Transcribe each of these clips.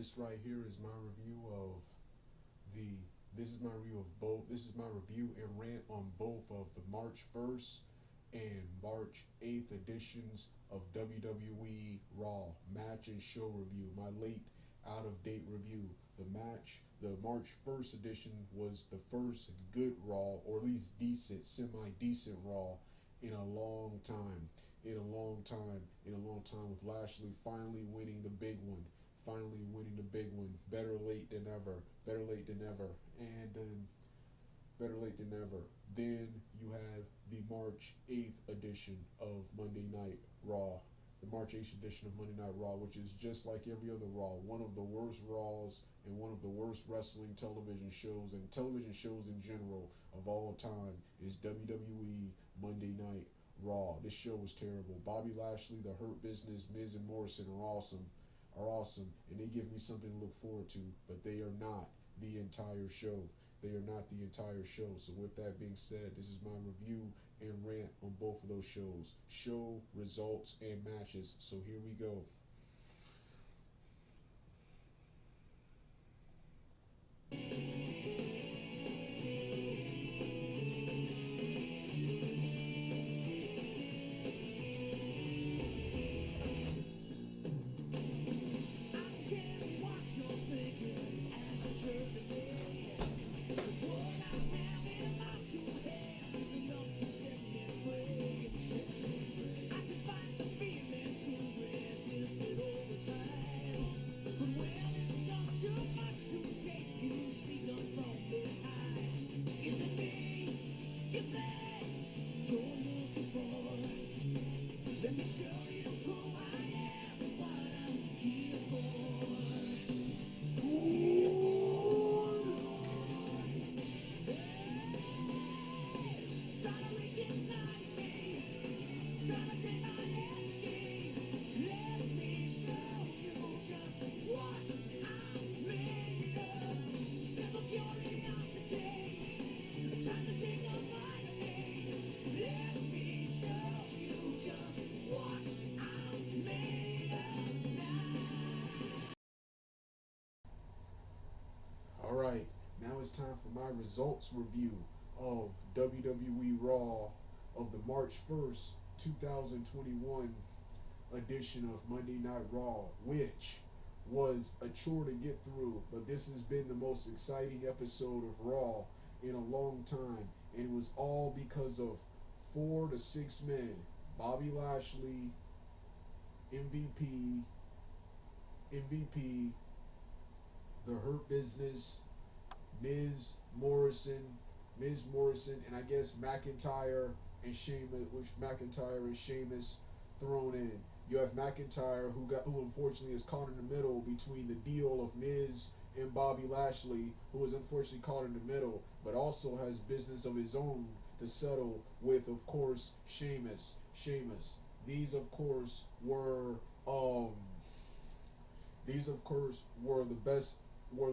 This right here is my review of the. This is my review of both. This is my review and rant on both of the March 1st and March 8th editions of WWE Raw match and show review. My late out of date review. The March 1st edition was the first good Raw, or at least decent, semi decent Raw in a long time. With Lashley finally winning the big one. Better late than ever. Better late than ever. Then you have the March 8th edition of Monday Night Raw. The March 8th edition of Monday Night Raw, which is just like every other Raw, one of the worst Raws and one of the worst wrestling television shows and television shows in general of all time is WWE Monday Night Raw. This show was terrible. Bobby Lashley, the Hurt Business, Miz, and Morrison are awesome, and they give me something to look forward to, but they are not the entire show. So with that being said, this is my review and rant on both of those shows. Show, results, and matches. So here we go. Alright, now it's time for my results review of WWE Raw of the March 1st, 2021 edition of Monday Night Raw, which was a chore to get through, but this has been the most exciting episode of Raw in a long time, and it was all because of 4 to 6 men: Bobby Lashley, MVP, The Hurt Business, Miz Morrison, and I guess McIntyre and Sheamus, which McIntyre and Sheamus thrown in. You have McIntyre, who unfortunately is caught in the middle between the deal of Miz and Bobby Lashley, who is unfortunately caught in the middle, but also has business of his own to settle with, of course, Sheamus. These, of course, were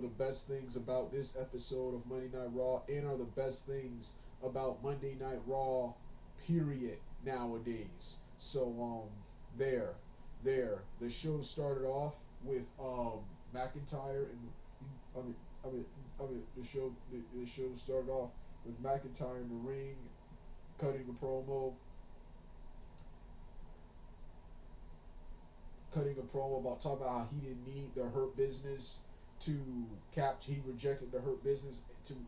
the best things about this episode of Monday Night Raw, and are the best things about Monday Night Raw, period, nowadays. So there. The show started off with McIntyre and the show started off with McIntyre in the ring cutting a promo about talking about how he didn't need the Hurt Business to capture. He rejected the Hurt Business and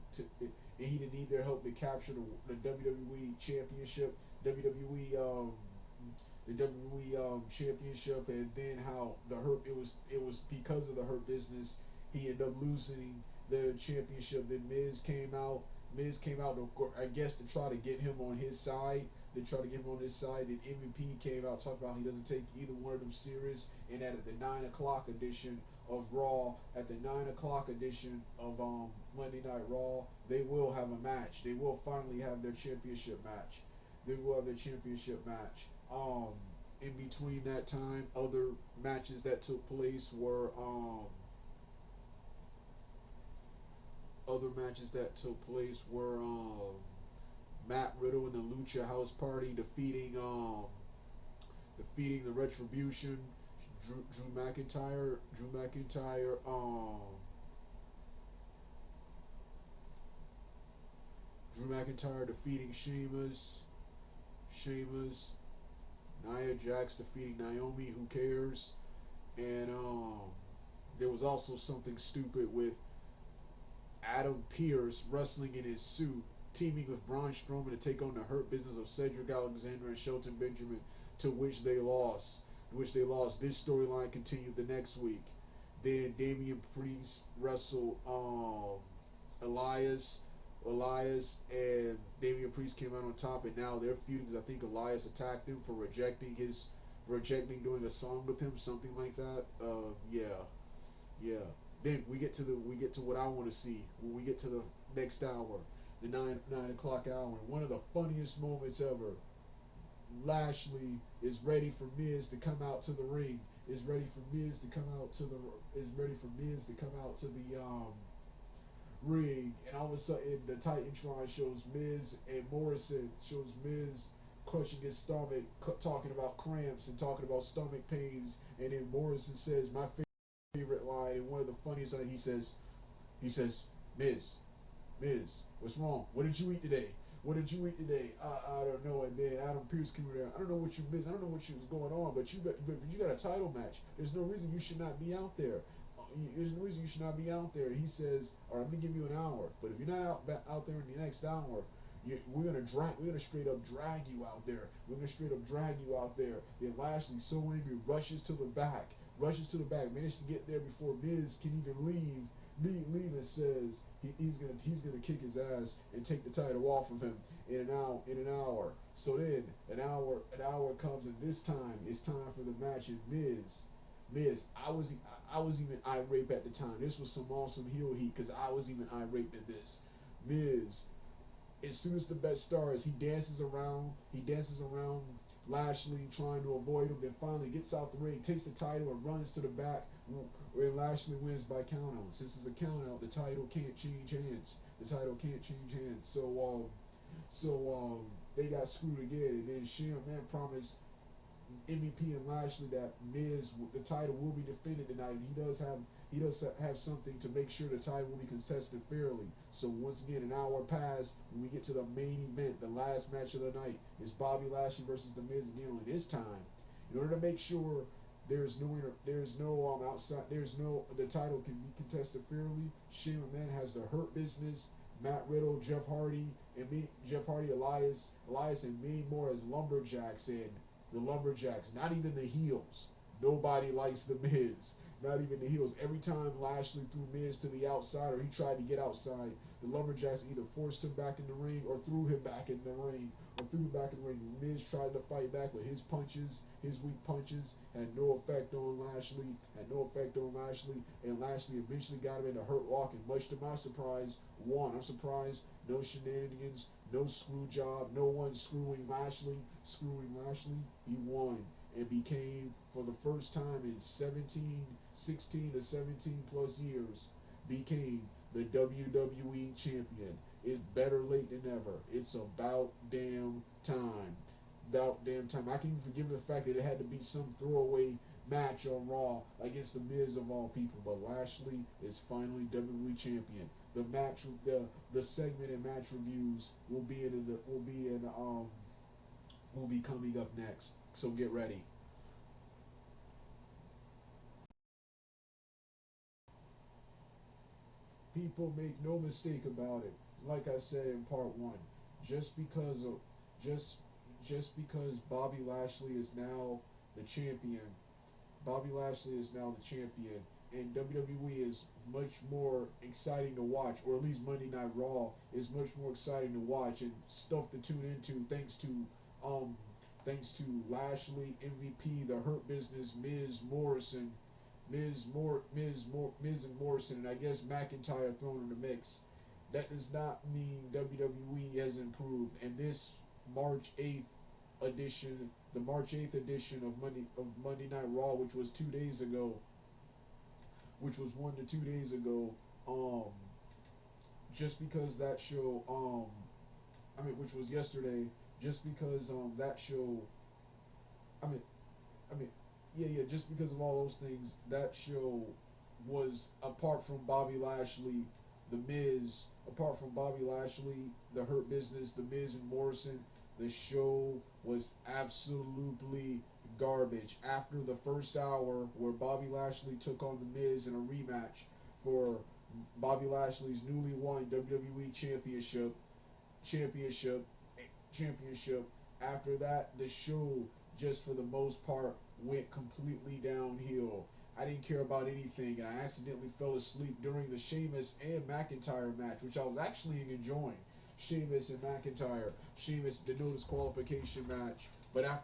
he didn't need their help to capture the WWE Championship, the WWE Championship, and then how it was because of the Hurt Business he ended up losing the championship. Then Miz came out. I guess to try to get him on his side. Then MVP came out, talked about he doesn't take either one of them serious. And at the 9 o'clock edition of Raw, at the 9 o'clock edition of Monday Night Raw, they will have a match. They will finally have their championship match. In between that time, other matches that took place were Matt Riddle and the Lucha House Party defeating the Retribution, Drew McIntyre defeating Sheamus, Nia Jax defeating Naomi. Who cares? And there was also something stupid with Adam Pearce wrestling in his suit, teaming with Braun Strowman to take on the Hurt Business of Cedric Alexander and Shelton Benjamin, to which they lost. This storyline continued the next week. Then Damian Priest wrestled Elias. And Damian Priest came out on top, and now they're feuding because I think Elias attacked him for rejecting doing a song with him, something like that. Yeah. Then we get to what I want to see when we get to the next hour, the 9 o'clock hour. One of the funniest moments ever. Lashley is ready for Miz to come out to the ring. Is ready for Miz to come out to the ring, and all of a sudden the Titantron shows Miz and Morrison, crushing his stomach, talking about cramps and talking about stomach pains, and then Morrison says my favorite line, and one of the funniest lines, he says, Miz, what's wrong? What did you eat today? I don't know. And then Adam Pearce came there. I don't know what you missed. I don't know what was going on, but you got a title match. There's no reason you should not be out there. He says, all right, let me give you an hour. But if you're not out there in the next hour, we're gonna straight up drag you out there. Then Lashley, so angry, rushes to the back, managed to get there before Miz can even leave. Lena says he's gonna kick his ass and take the title off of him in an hour. So then an hour comes, and this time it's time for the match. And Miz, I was even irate at the time. This was some awesome heel heat because I was even irate at this. Miz, as soon as the bet starts, he dances around Lashley, trying to avoid him, then finally gets out the ring, takes the title, and runs to the back, where Lashley wins by countout. Since it's a countout, the title can't change hands. So they got screwed again, and then Shane McMahon promised MVP and Lashley that the title will be defended tonight. And he does have something to make sure the title will be contested fairly. So once again, an hour passed when we get to the main event. The last match of the night is Bobby Lashley versus The Miz again. Only this time, in order to make sure the title can be contested fairly, Shane McMahon has the Hurt Business, Matt Riddle, Jeff Hardy, Elias, and many more as lumberjacks in. The lumberjacks, not even the heels. Nobody likes the Miz. Not even the heels. Every time Lashley threw Miz to the outside, or he tried to get outside, the lumberjacks either forced him back in the ring or threw him back in the ring. Miz tried to fight back with his weak punches, had no effect on Lashley, and Lashley eventually got him in a hurt lock, and much to my surprise, won. I'm surprised, no shenanigans, no screw job, no one screwing Lashley. He won and became, for the first time in 16 to 17 plus years, became the WWE champion. It's better late than never. It's about damn time. I can even forgive the fact that it had to be some throwaway match on Raw against the Miz of all people, but Lashley is finally WWE champion. The segment and match reviews will be coming up next. So get ready. People, make no mistake about it. Like I said in part one, just because Bobby Lashley is now the champion, and WWE is much more exciting to watch, or at least Monday Night Raw is much more exciting to watch and stuff to tune into, thanks to Lashley, MVP, the Hurt Business, Miz and Morrison, and I guess McIntyre thrown in the mix. That does not mean WWE has improved. And this March 8th edition, the March 8th edition of Monday Night Raw, which was 2 days ago, just because that show, which was yesterday, just because that show, I mean, yeah. Just because of all those things, that show was apart from Bobby Lashley, The Miz. Apart from Bobby Lashley, The Hurt Business, The Miz and Morrison, the show was absolutely garbage. After the first hour, where Bobby Lashley took on The Miz in a rematch for Bobby Lashley's newly won WWE championship, championship. After that, the show just for the most part went completely downhill. I didn't care about anything, and I accidentally fell asleep during the Sheamus and McIntyre match, which I was actually enjoying. Sheamus and McIntyre, Sheamus the no disqualification match, but I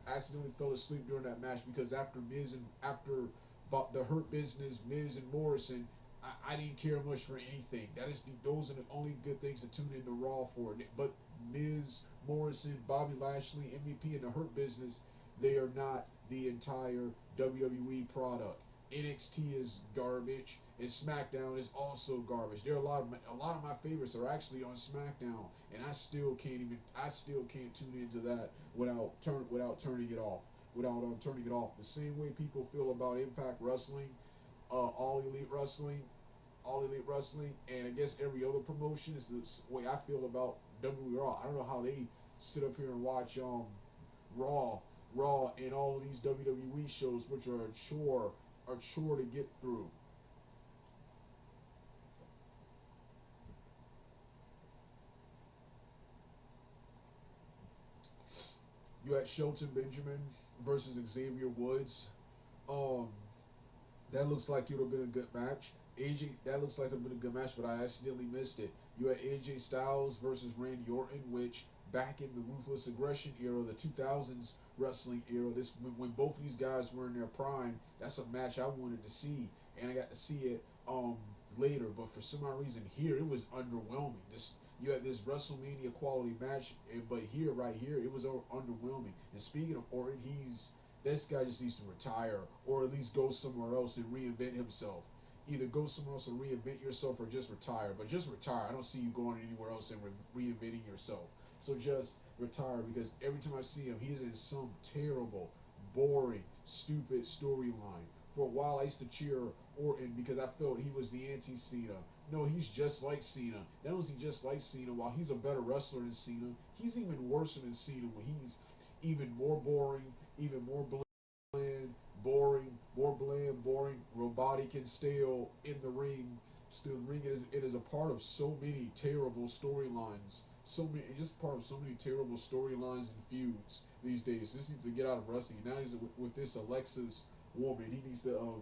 accidentally fell asleep during that match because after the Hurt Business, Miz and Morrison, I didn't care much for anything. Those are the only good things to tune into Raw for. But Miz, Morrison, Bobby Lashley, MVP, and the Hurt Business, they are not the entire WWE product. NXT is garbage, and SmackDown is also garbage. There are a lot of my favorites are actually on SmackDown, and I still can't tune into that without turning it off. Without turning it off. The same way people feel about Impact Wrestling, All Elite Wrestling, All Elite Wrestling, and I guess every other promotion is the way I feel about WWE Raw. I don't know how they sit up here and watch Raw, Raw, and all of these WWE shows, which are a chore to get through. You had Shelton Benjamin versus Xavier Woods. Um, that looks like it would have been a good match. That looks like it would have been a good match, but I accidentally missed it. You had AJ Styles versus Randy Orton, which back in the Ruthless Aggression era, the 2000s wrestling era, when both of these guys were in their prime, that's a match I wanted to see, and I got to see it later. But for some odd reason here, it was underwhelming. You had this WrestleMania quality match, but right here, it was underwhelming. And speaking of Orton, this guy just needs to retire or at least go somewhere else and reinvent himself. Either go somewhere else and reinvent yourself or just retire. But just retire. I don't see you going anywhere else and reinventing yourself. So just retire because every time I see him, he is in some terrible, boring, stupid storyline. For a while, I used to cheer Orton because I felt he was the anti-Cena. No, he's just like Cena. Not only is he just like Cena, while he's a better wrestler than Cena, he's even worse than Cena when he's even more boring, even more bland, more bland, boring, robotic and stale in the ring. Still, the ring is a part of so many terrible storylines. It's just part of so many terrible storylines and feuds these days. This needs to get out of wrestling. Now he's with this Alexis woman. He needs to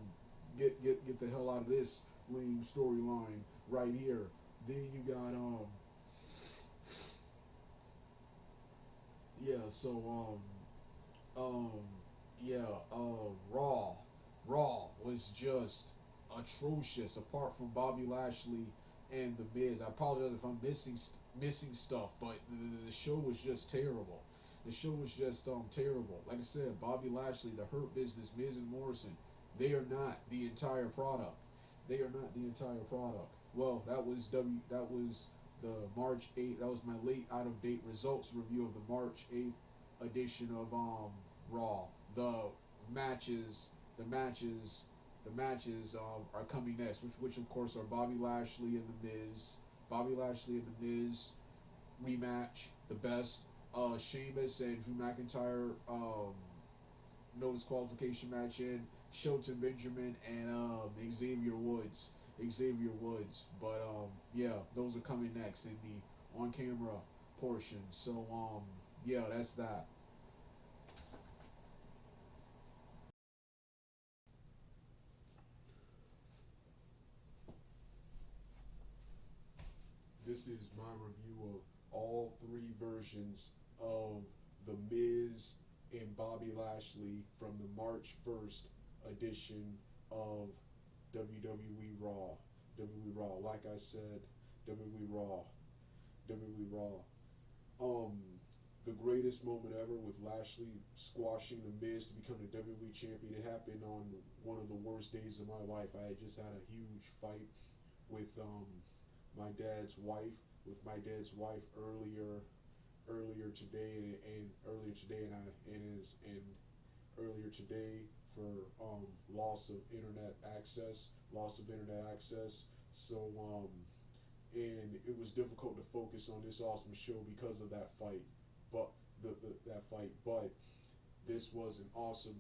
get the hell out of this lame storyline right here. Then you got yeah, so um yeah, Raw. Raw was just atrocious. Apart from Bobby Lashley and The Miz, I apologize if I'm missing stuff, but the show was just terrible. The show was just terrible. Like I said, Bobby Lashley, The Hurt Business, Miz and Morrison, they are not the entire product. They are not the entire product. Well, that was the March 8th. That was my late out of date results review of the March 8th edition of Raw. The matches, the matches, the matches are coming next, which of course are Bobby Lashley and The Miz, Bobby Lashley and The Miz rematch, the best. Sheamus and Drew McIntyre no disqualification match in. Shelton Benjamin and Xavier Woods. Xavier Woods. But yeah, those are coming next in the on camera portion. So yeah, that's that. This is my review of all three versions of The Miz and Bobby Lashley from the March 1st edition of WWE Raw. WWE Raw. Like I said, WWE Raw. WWE Raw. Um, the greatest moment ever with Lashley squashing The Miz to become the WWE champion. It happened on one of the worst days of my life. I had just had a huge fight with my dad's wife with my dad's wife earlier today and earlier today and earlier today for loss of internet access, loss of internet access. So and it was difficult to focus on this awesome show because of that fight. But that fight, but this was an awesome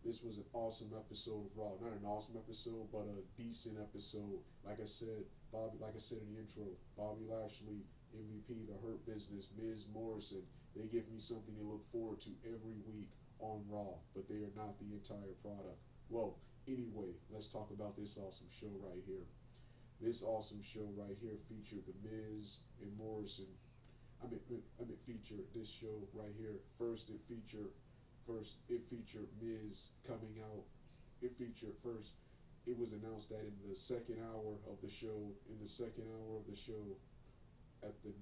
this was an awesome episode of Raw. Not an awesome episode, but a decent episode. Like I said in the intro, Bobby Lashley, MVP, The Hurt Business, Miz Morrison. They give me something to look forward to every week on Raw, but they are not the entire product. Well, anyway, let's talk about this awesome show right here. This awesome show right here featured The Miz and Morrison. Feature this show right here. First it featured Miz coming out. It was announced that in the second hour of the show, at the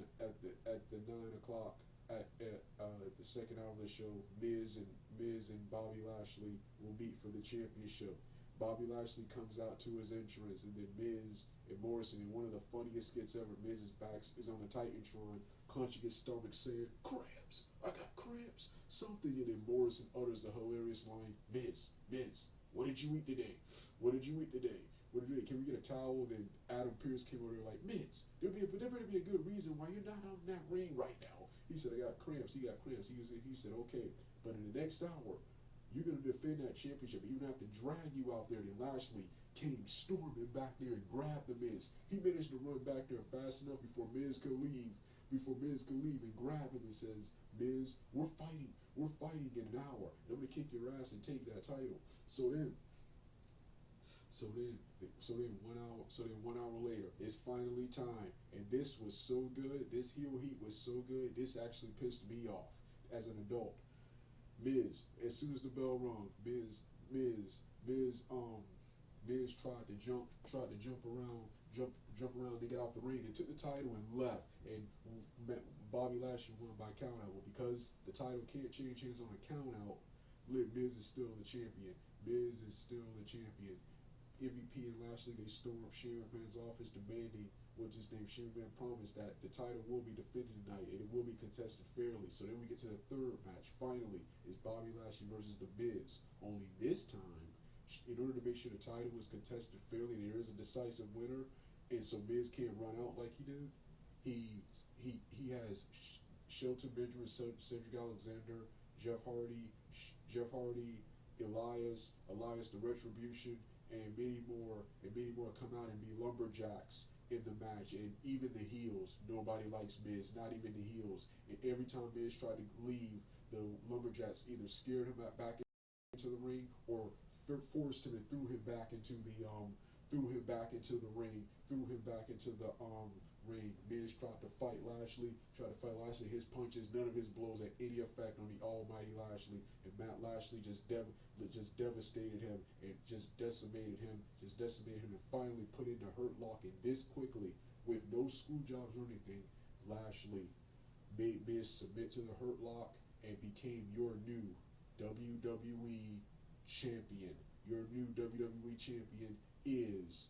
9 o'clock at the second hour of the show, Miz and Bobby Lashley will meet for the championship. Bobby Lashley comes out to his entrance, and then Miz and Morrison, in one of the funniest skits ever, Miz's back is on the Titantron, clenching his stomach, saying, "Cramps! I got cramps!" Something, and then Morrison utters the hilarious line, Miz, what did you eat today? What did you eat today? What did you eat? Can we get a towel?" Then Adam Pearce came over there like, "Miz, there better be a good reason why you're not on that ring right now." He said, "I got cramps." He got cramps. He said, "Okay, but in the next hour, you're going to defend that championship, and you're going to have to drag you out there." Then Lashley came storming back there and grabbed the Miz. He managed to run back there fast enough before Miz could leave, and grab him and says, "Miz, we're fighting in an hour. I'm going to kick your ass and take that title." So then, one hour later, it's finally time, and this was so good. This heel heat was so good. This actually pissed me off as an adult. Miz, as soon as the bell rung, Miz tried to jump around to get out the ring and took the title and left. And Bobby Lashley won by count out. Well, because the title can't change hands on a count out, Miz is still the champion. MVP and Lashley, they storm Shane McMahon's office demanding, Shane McMahon promised that the title will be defended tonight and it will be contested fairly. So then we get to the third match. Finally, is Bobby Lashley versus The Miz. Only this time, in order to make sure the title was contested fairly, there is a decisive winner, and so Miz can't run out like he did. He has Shelton Benjamin, Cedric Alexander, Jeff Hardy, Elias the Retribution, and many more come out and be lumberjacks in the match. And even the heels, nobody likes Miz, not even the heels. And every time Miz tried to leave, the lumberjacks either scared him back into the ring or forced him and threw him back into the ring. Miz tried to fight Lashley. His punches, none of his blows had any effect on the almighty Lashley. And Matt Lashley just devastated him and just decimated him, and finally put in the Hurt Lock. And this quickly, with no screw jobs or anything, Lashley made Miz submit to the Hurt Lock and became your new WWE champion. Your new WWE champion is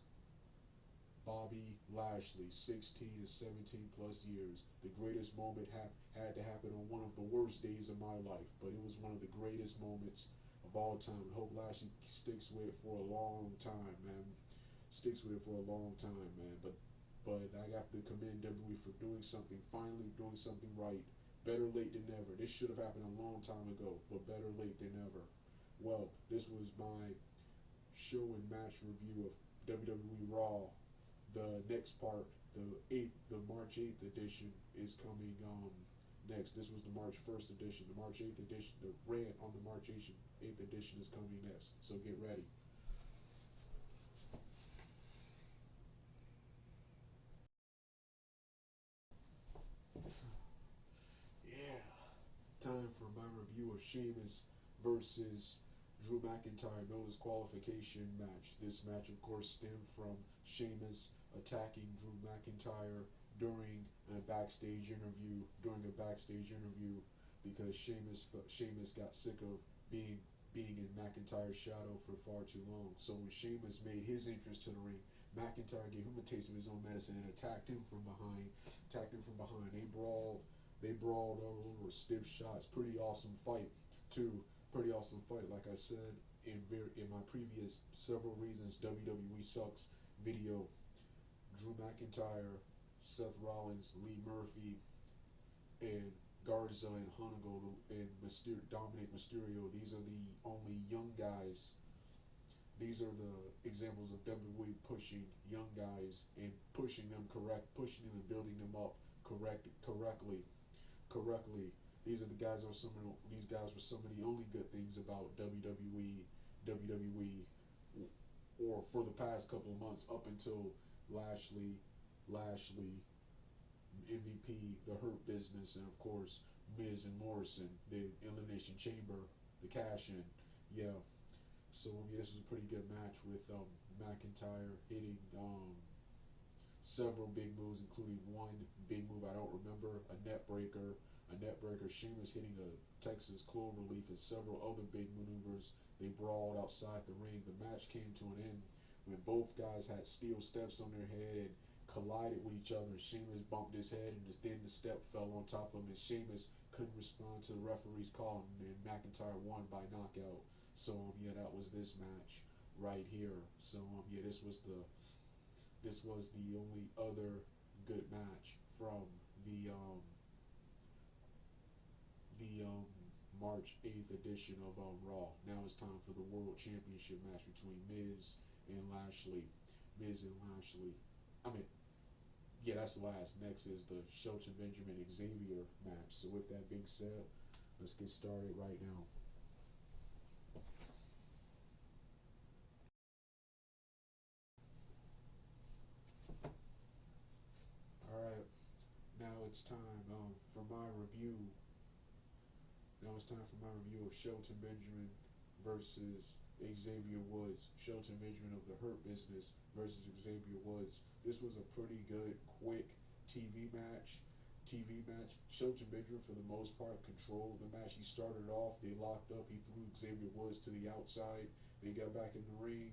Bobby Lashley, 16 to 17 plus years. The greatest moment had to happen on one of the worst days of my life, but it was one of the greatest moments of all time. I hope Lashley sticks with it for a long time, man. But I have to commend WWE for finally doing something right. Better late than never. This should have happened a long time ago, but better late than never. Well, this was my show and match review of WWE Raw. The next part, the March 8th edition is coming next. This was the March 1st edition. The March 8th edition, the Rant on the March 8th edition is coming next. So get ready. Yeah. Time for my review of Sheamus versus Drew McIntyre, no disqualification match. This match, of course, stemmed from Sheamus attacking Drew McIntyre during a backstage interview. Because Sheamus got sick of being in McIntyre's shadow for far too long. So when Sheamus made his entrance to the ring, McIntyre gave him a taste of his own medicine and attacked him from behind. They brawled all over, stiff shots. Pretty awesome fight too. Pretty awesome fight. Like I said in my previous several reasons WWE sucks video, Drew McIntyre, Seth Rollins, Lee Murphy, and Garza and Hanago and Dominic Mysterio. These are the only young guys. These are the examples of WWE pushing young guys and pushing them and building them up correctly. These guys were some of the only good things about WWE, or for the past couple of months up until Lashley, MVP, the Hurt Business, and of course Miz and Morrison, the Elimination Chamber, the cash in. Yeah. So yeah, this was a pretty good match with McIntyre hitting several big moves, including one big move I don't remember, a net breaker. Sheamus hitting a Texas cloverleaf, and several other big maneuvers. They brawled outside the ring. The match came to an end when both guys had steel steps on their head and collided with each other. Sheamus bumped his head, and then the step fell on top of him, and Sheamus couldn't respond to the referee's call, and McIntyre won by knockout. So yeah, that was this match right here. So yeah, this was the only other good match from the March 8th edition of Raw. Now it's time for the World Championship match between Miz and Lashley. I mean, yeah, that's last. Next is the Shelton Benjamin Xavier match. So with that being said, let's get started right now. All right, now it's time for my review. Now it's time for my review of Shelton Benjamin versus Xavier Woods. Shelton Benjamin of the Hurt Business versus Xavier Woods. This was a pretty good, quick TV match. Shelton Benjamin, for the most part, controlled the match. He started off, they locked up, he threw Xavier Woods to the outside. They got back in the ring.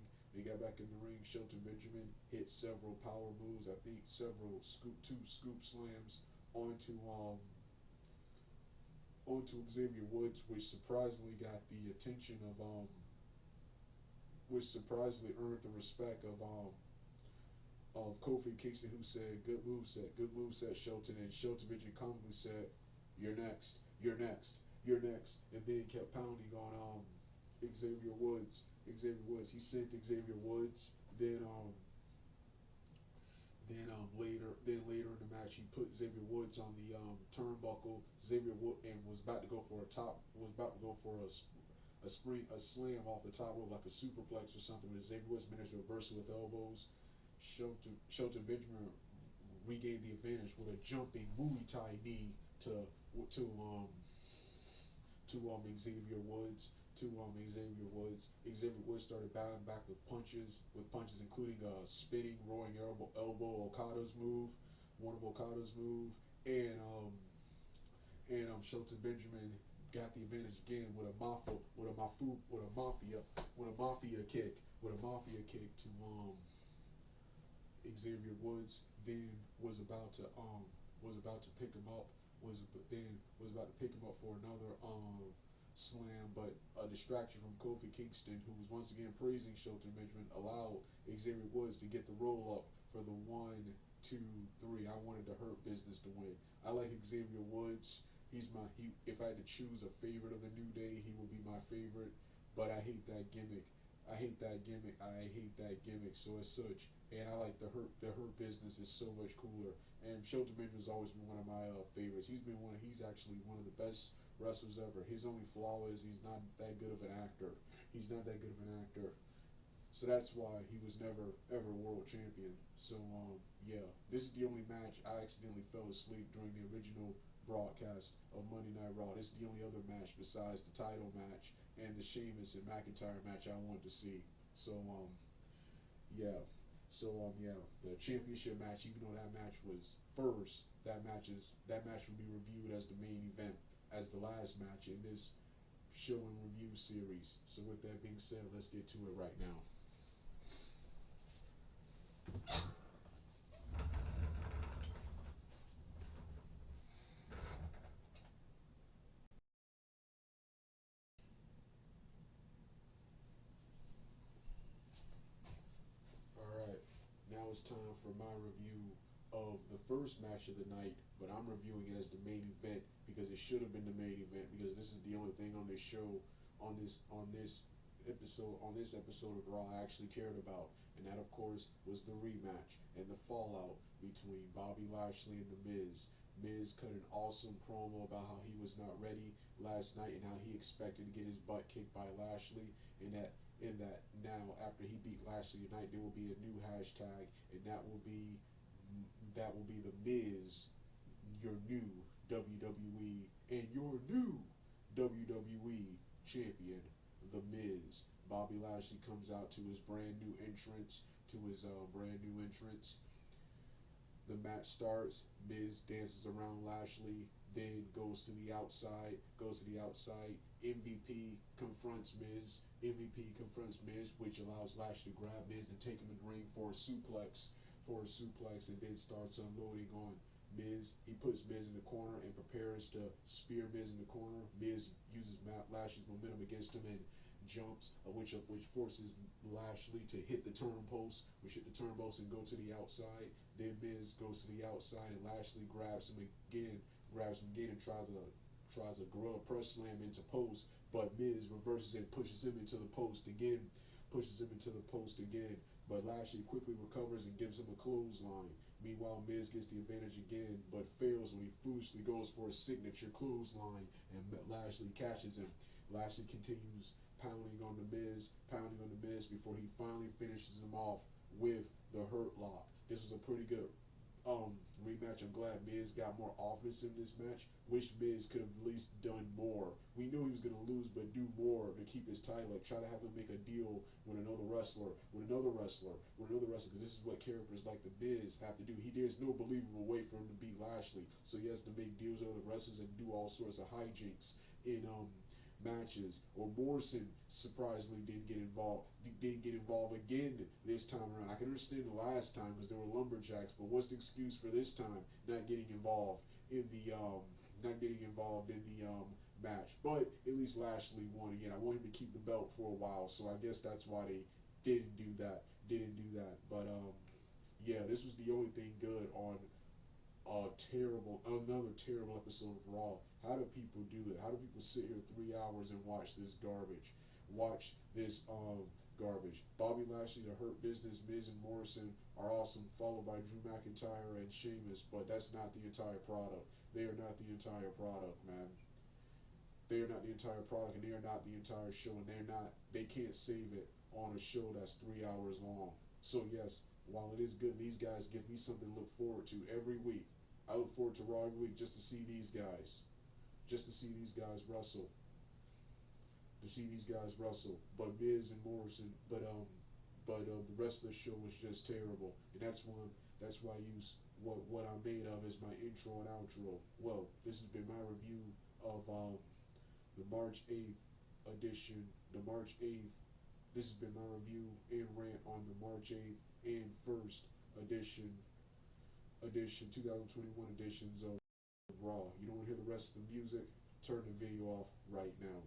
Shelton Benjamin hit several power moves. I think two scoop slams onto Xavier Woods, which surprisingly got the attention of which surprisingly earned the respect of Kofi Kingston, who said, "Good move set, Shelton," and Shelton Benjamin calmly said, "You're next, you're next," and then kept pounding on Xavier Woods. He sent Xavier Woods. Later in the match, he put Xavier Woods on the turnbuckle. Xavier Wood and was about to go for a slam off the top rope, like a superplex or something. But Xavier Woods managed to reverse it with elbows. Shelton Benjamin regained the advantage with a jumping Muay Thai knee to Xavier Woods. Xavier Woods started battling back with punches, including a spinning roaring elbow Okada's move, and Shelton Benjamin got the advantage again with a mafia kick to Xavier Woods. Then was about to pick him up for another slam, but a distraction from Kofi Kingston, who was once again praising Shelton Benjamin, allowed Xavier Woods to get the roll up for the 1, 2, 3. I wanted the Hurt Business to win. I like Xavier Woods. If I had to choose a favorite of the New Day, he would be my favorite. But I hate that gimmick. So as such, and I like the Hurt Business is so much cooler. And Shelton Benjamin has always been one of my favorites. He's actually one of the best wrestlers ever. His only flaw is he's not that good of an actor. So that's why he was never ever world champion. So yeah, this is the only match I accidentally fell asleep during the original broadcast of Monday Night Raw. This is the only other match besides the title match and the Sheamus and McIntyre match I wanted to see. So yeah. Yeah, the championship match, even though that match was first, that match will be reviewed as the main event, as the last match in this show and review series. So with that being said, let's get to it right now. it's time for my review of the first match of the night, but I'm reviewing it as the main event because it should have been the main event because this is the only thing on this show, on this episode of Raw I actually cared about, and that of course was the rematch and the fallout between Bobby Lashley and The Miz. Miz cut an awesome promo about how he was not ready last night and how he expected to get his butt kicked by Lashley, and that now after he beat Lashley tonight there will be a new hashtag, and that will be The Miz, your new WWE and your new WWE champion, The Miz. Bobby Lashley comes out to his brand new entrance, The match starts. Miz dances around Lashley, then goes to the outside. MVP confronts Miz, which allows Lashley to grab Miz and take him in the ring for a suplex, and then starts unloading on Miz. He puts Miz in the corner and prepares to spear Miz in the corner. Miz uses Lashley's momentum against him and jumps, which forces Lashley to hit the turnbuckles, and go to the outside. Then Miz goes to the outside and Lashley grabs him again, and tries a gorilla press slam into post, but Miz reverses and pushes him into the post again, but Lashley quickly recovers and gives him a clothesline. Meanwhile, Miz gets the advantage again, but fails when he foolishly goes for a signature clothesline, and Lashley catches him. Lashley continues pounding on the Miz before he finally finishes him off with the Hurt Lock. This was a pretty good rematch. I'm glad Miz got more offense in this match. Wish Miz could have at least done more. We knew he was going to lose, but do more to keep his title. Like try to have him make a deal with another wrestler, because this is what characters like the Miz have to do. There's no believable way for him to beat Lashley, so he has to make deals with other wrestlers and do all sorts of hijinks in matches. Or Morrison surprisingly didn't get involved again this time around. I can understand the last time because there were lumberjacks, but what's the excuse for this time not getting involved in the match? But at least Lashley won again. I want him to keep the belt for a while, so I guess that's why they didn't do that. But yeah, this was the only thing good on another terrible episode of Raw. How do people do it? How do people sit here 3 hours and watch this garbage? Bobby Lashley, The Hurt Business, Miz and Morrison are awesome, followed by Drew McIntyre and Sheamus, but that's not the entire product. They are not the entire product, man. They are not the entire product, and they are not the entire show, and they can't save it on a show that's 3 hours long. So yes, while it is good, these guys give me something to look forward to every week. I look forward to Raw every week just to see these guys wrestle. But Miz and Morrison, but the rest of the show was just terrible, and that's why I use what I'm made of as my intro and outro. Well, this has been my review of the March 8th edition. This has been my review and rant on the March 8th and 1st edition 2021 editions of Raw. You don't want to hear the rest of the music? Turn the video off right now.